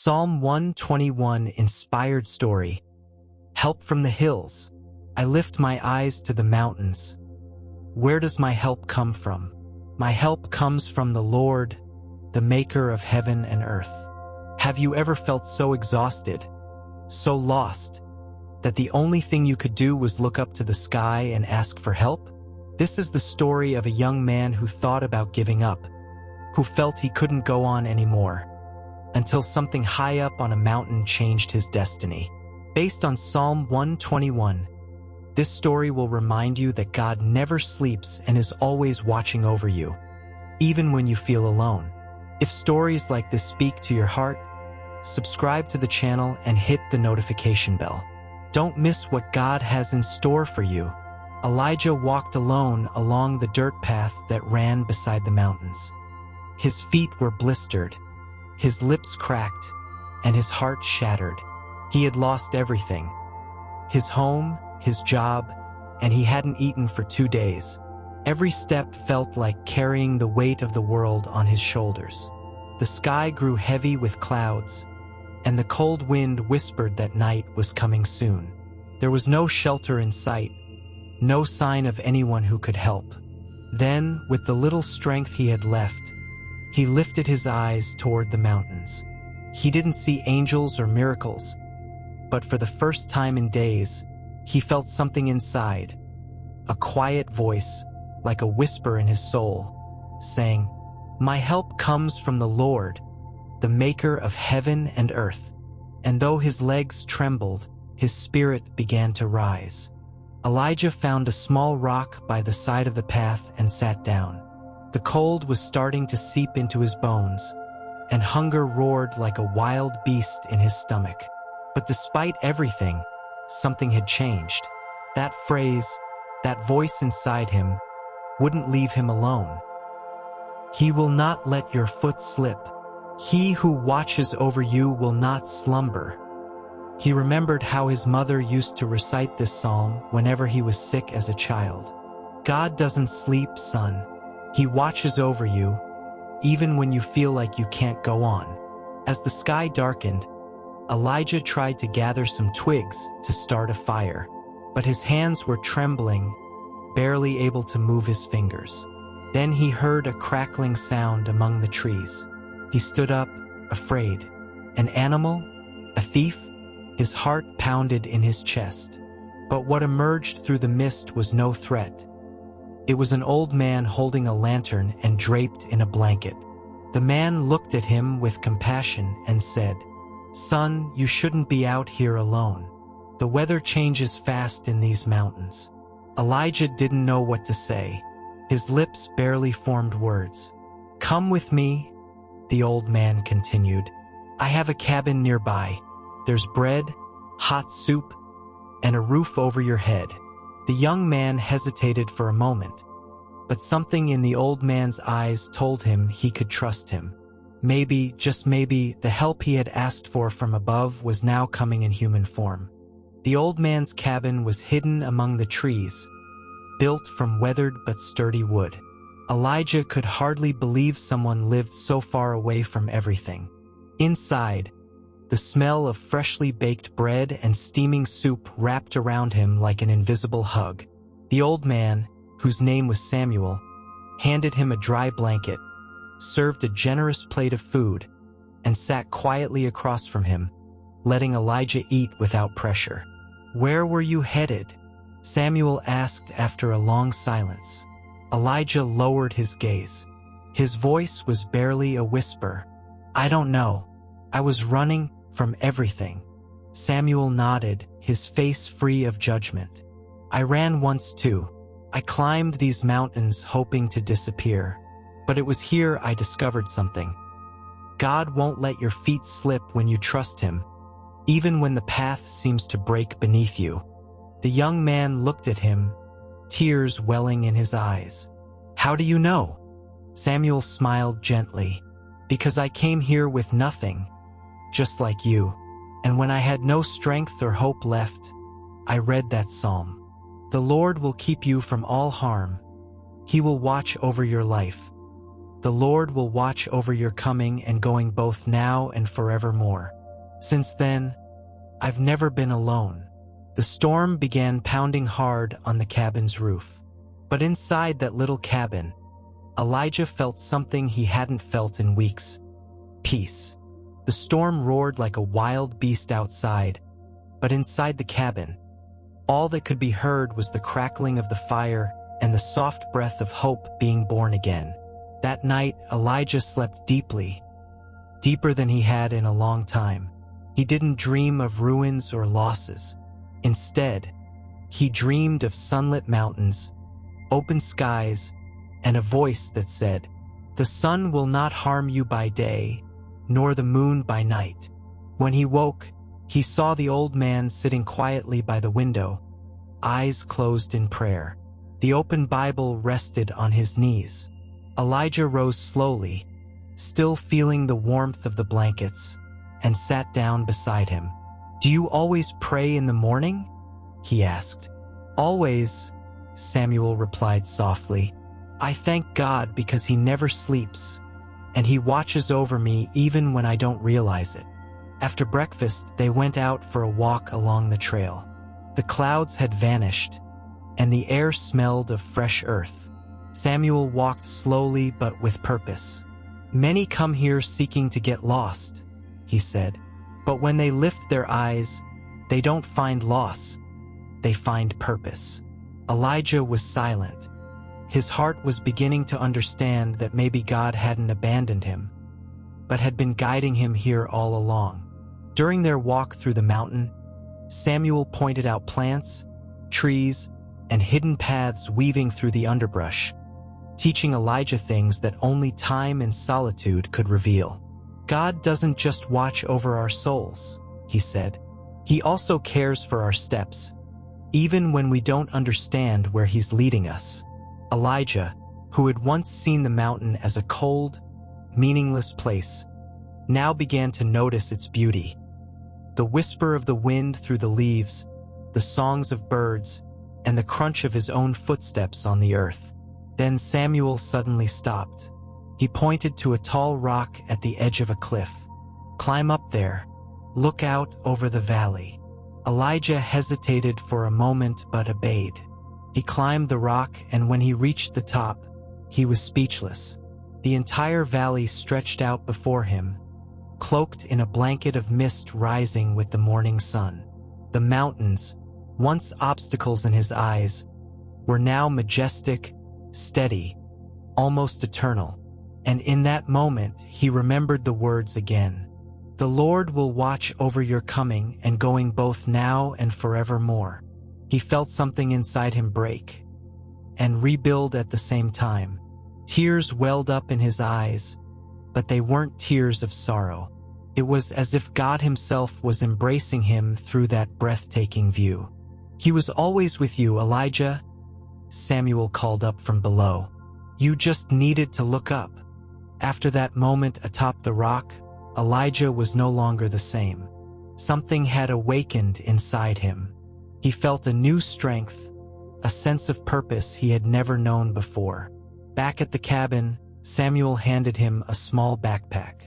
Psalm 121 inspired story. Help from the hills. I lift my eyes to the mountains. Where does my help come from? My help comes from the Lord, the maker of heaven and earth. Have you ever felt so exhausted, so lost, that the only thing you could do was look up to the sky and ask for help? This is the story of a young man who thought about giving up, who felt he couldn't go on anymore, until something high up on a mountain changed his destiny. Based on Psalm 121, this story will remind you that God never sleeps and is always watching over you, even when you feel alone. If stories like this speak to your heart, subscribe to the channel and hit the notification bell. Don't miss what God has in store for you. Elijah walked alone along the dirt path that ran beside the mountains. His feet were blistered, his lips cracked, and his heart shattered. He had lost everything: his home, his job, and he hadn't eaten for 2 days. Every step felt like carrying the weight of the world on his shoulders. The sky grew heavy with clouds, and the cold wind whispered that night was coming soon. There was no shelter in sight, no sign of anyone who could help. Then, with the little strength he had left, he lifted his eyes toward the mountains. He didn't see angels or miracles, but for the first time in days, he felt something inside, a quiet voice, like a whisper in his soul, saying, "My help comes from the Lord, the maker of heaven and earth." And though his legs trembled, his spirit began to rise. Elijah found a small rock by the side of the path and sat down. The cold was starting to seep into his bones, and hunger roared like a wild beast in his stomach. But despite everything, something had changed. That phrase, that voice inside him, wouldn't leave him alone. "He will not let your foot slip. He who watches over you will not slumber." He remembered how his mother used to recite this psalm whenever he was sick as a child. God doesn't sleep, son. He watches over you, even when you feel like you can't go on. As the sky darkened, Elijah tried to gather some twigs to start a fire, but his hands were trembling, barely able to move his fingers. Then he heard a crackling sound among the trees. He stood up, afraid. An animal? A thief? His heart pounded in his chest. But what emerged through the mist was no threat. It was an old man holding a lantern and draped in a blanket. The man looked at him with compassion and said, "Son, you shouldn't be out here alone. The weather changes fast in these mountains." Elijah didn't know what to say. His lips barely formed words. "Come with me," the old man continued. "I have a cabin nearby. There's bread, hot soup, and a roof over your head." The young man hesitated for a moment, but something in the old man's eyes told him he could trust him. Maybe, just maybe, the help he had asked for from above was now coming in human form. The old man's cabin was hidden among the trees, built from weathered but sturdy wood. Elijah could hardly believe someone lived so far away from everything. Inside, the smell of freshly baked bread and steaming soup wrapped around him like an invisible hug. The old man, whose name was Samuel, handed him a dry blanket, served a generous plate of food, and sat quietly across from him, letting Elijah eat without pressure. "Where were you headed?" Samuel asked after a long silence. Elijah lowered his gaze. His voice was barely a whisper. "I don't know. I was running from everything." Samuel nodded, his face free of judgment. "I ran once too. I climbed these mountains hoping to disappear. But it was here I discovered something. God won't let your feet slip when you trust Him, even when the path seems to break beneath you." The young man looked at him, tears welling in his eyes. "How do you know?" Samuel smiled gently. "Because I came here with nothing, just like you. And when I had no strength or hope left, I read that psalm. The Lord will keep you from all harm. He will watch over your life. The Lord will watch over your coming and going both now and forevermore. Since then, I've never been alone. The storm began pounding hard on the cabin's roof. But inside that little cabin, Elijah felt something he hadn't felt in weeks. Peace. The storm roared like a wild beast outside, but inside the cabin, all that could be heard was the crackling of the fire and the soft breath of hope being born again. That night, Elijah slept deeply, deeper than he had in a long time. He didn't dream of ruins or losses. Instead, he dreamed of sunlit mountains, open skies, and a voice that said, "The sun will not harm you by day, nor the moon by night." When he woke, he saw the old man sitting quietly by the window, eyes closed in prayer. The open Bible rested on his knees. Elijah rose slowly, still feeling the warmth of the blankets, and sat down beside him. "Do you always pray in the morning?" he asked. "Always," Samuel replied softly. "I thank God because He never sleeps, and He watches over me even when I don't realize it." After breakfast, they went out for a walk along the trail. The clouds had vanished, and the air smelled of fresh earth. Samuel walked slowly but with purpose. "Many come here seeking to get lost," he said. "But when they lift their eyes, they don't find loss, they find purpose." Elijah was silent. His heart was beginning to understand that maybe God hadn't abandoned him, but had been guiding him here all along. During their walk through the mountain, Samuel pointed out plants, trees, and hidden paths weaving through the underbrush, teaching Elijah things that only time and solitude could reveal. "God doesn't just watch over our souls," he said. "He also cares for our steps, even when we don't understand where He's leading us." Elijah, who had once seen the mountain as a cold, meaningless place, now began to notice its beauty. The whisper of the wind through the leaves, the songs of birds, and the crunch of his own footsteps on the earth. Then Samuel suddenly stopped. He pointed to a tall rock at the edge of a cliff. "Climb up there. Look out over the valley." Elijah hesitated for a moment but obeyed. He climbed the rock, and when he reached the top, he was speechless. The entire valley stretched out before him, cloaked in a blanket of mist rising with the morning sun. The mountains, once obstacles in his eyes, were now majestic, steady, almost eternal. And in that moment, he remembered the words again. "The Lord will watch over your coming and going both now and forevermore." He felt something inside him break and rebuild at the same time. Tears welled up in his eyes, but they weren't tears of sorrow. It was as if God Himself was embracing him through that breathtaking view. "He was always with you, Elijah," Samuel called up from below. "You just needed to look up." After that moment atop the rock, Elijah was no longer the same. Something had awakened inside him. He felt a new strength, a sense of purpose he had never known before. Back at the cabin, Samuel handed him a small backpack.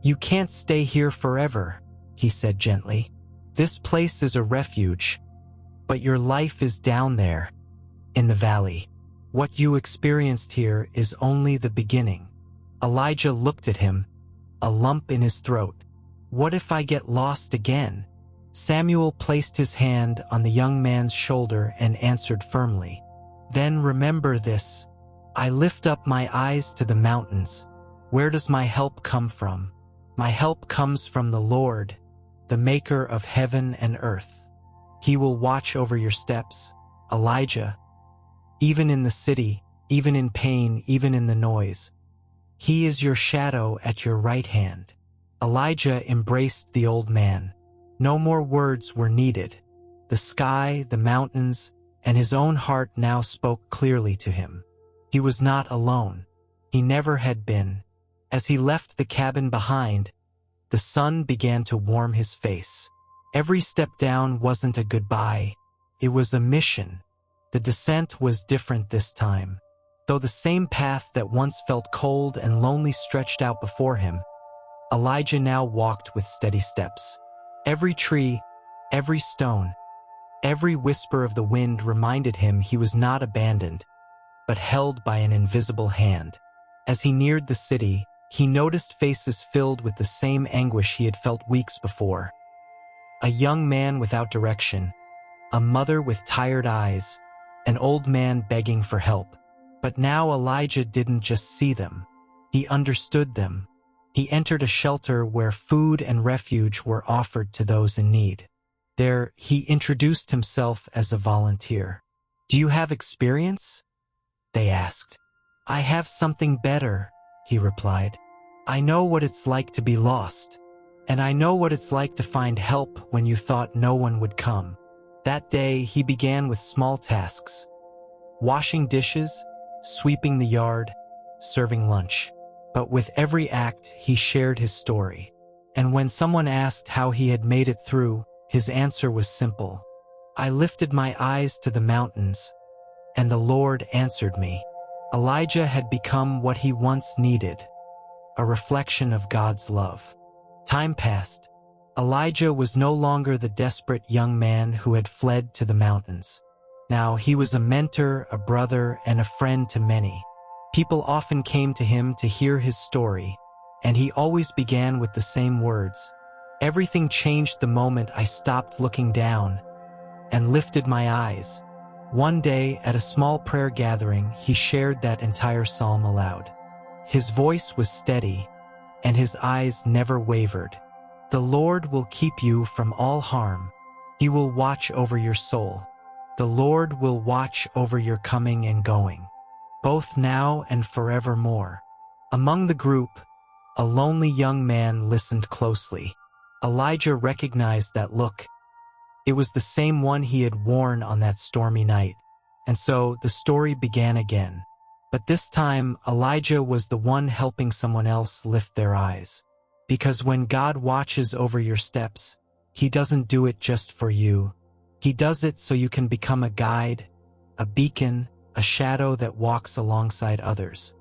"You can't stay here forever," he said gently. "This place is a refuge, but your life is down there, in the valley. What you experienced here is only the beginning." Elijah looked at him, a lump in his throat. "What if I get lost again?" Samuel placed his hand on the young man's shoulder and answered firmly, "Then remember this. I lift up my eyes to the mountains. Where does my help come from? My help comes from the Lord, the maker of heaven and earth. He will watch over your steps, Elijah, even in the city, even in pain, even in the noise. He is your shadow at your right hand." Elijah embraced the old man. No more words were needed. The sky, the mountains, and his own heart now spoke clearly to him. He was not alone. He never had been. As he left the cabin behind, the sun began to warm his face. Every step down wasn't a goodbye. It was a mission. The descent was different this time. Though the same path that once felt cold and lonely stretched out before him, Elijah now walked with steady steps. Every tree, every stone, every whisper of the wind reminded him he was not abandoned, but held by an invisible hand. As he neared the city, he noticed faces filled with the same anguish he had felt weeks before. A young man without direction, a mother with tired eyes, an old man begging for help. But now Elijah didn't just see them. He understood them. He entered a shelter where food and refuge were offered to those in need. There, he introduced himself as a volunteer. "Do you have experience?" they asked. "I have something better," he replied. "I know what it's like to be lost, and I know what it's like to find help when you thought no one would come." That day, he began with small tasks: washing dishes, sweeping the yard, serving lunch. But with every act, he shared his story. And when someone asked how he had made it through, his answer was simple: "I lifted my eyes to the mountains, and the Lord answered me." Elijah had become what he once needed: a reflection of God's love. Time passed. Elijah was no longer the desperate young man who had fled to the mountains. Now he was a mentor, a brother, and a friend to many. People often came to him to hear his story, and he always began with the same words: "Everything changed the moment I stopped looking down and lifted my eyes." One day, at a small prayer gathering, he shared that entire psalm aloud. His voice was steady, and his eyes never wavered. "The Lord will keep you from all harm. He will watch over your soul. The Lord will watch over your coming and going, both now and forevermore." Among the group, a lonely young man listened closely. Elijah recognized that look. It was the same one he had worn on that stormy night. And so the story began again. But this time, Elijah was the one helping someone else lift their eyes. Because when God watches over your steps, He doesn't do it just for you. He does it so you can become a guide, a beacon, a shadow that walks alongside others.